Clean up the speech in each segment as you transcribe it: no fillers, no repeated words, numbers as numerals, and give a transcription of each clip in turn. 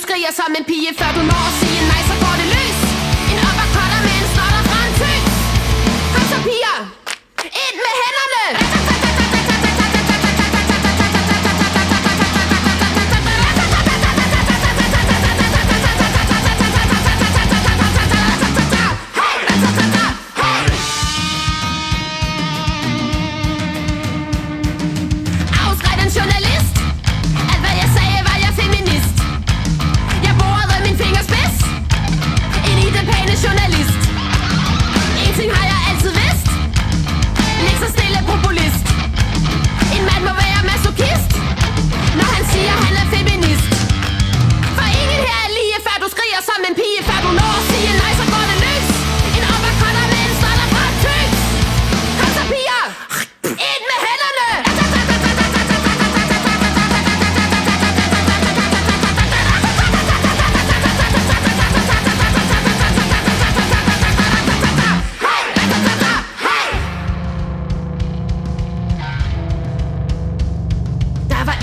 skriger som en pige, før du når at sige nej, så går det løs. En uppercutter med en snotter fra en tøs. Kom så piger, ind med hænderne.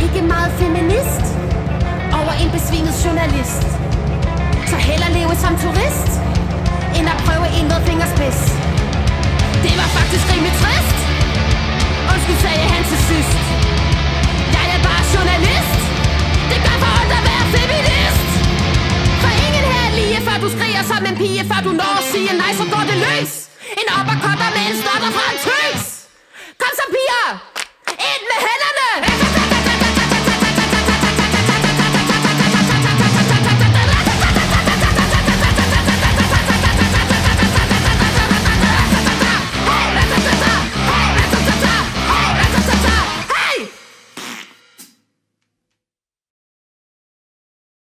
Ikke meget feminist over en besvinet journalist. Så hellere leve som turist end at prøve en med fingerspids. Det var faktisk rimelig trist. Undskyld, sagde han til sidst. Jeg er bare journalist. Det gør for ondt at være feminist. For ingen her er lige, før du skriger som en pige, før du når at sige nej, så går det løs. En uppercutter med en snotter fra en tøs.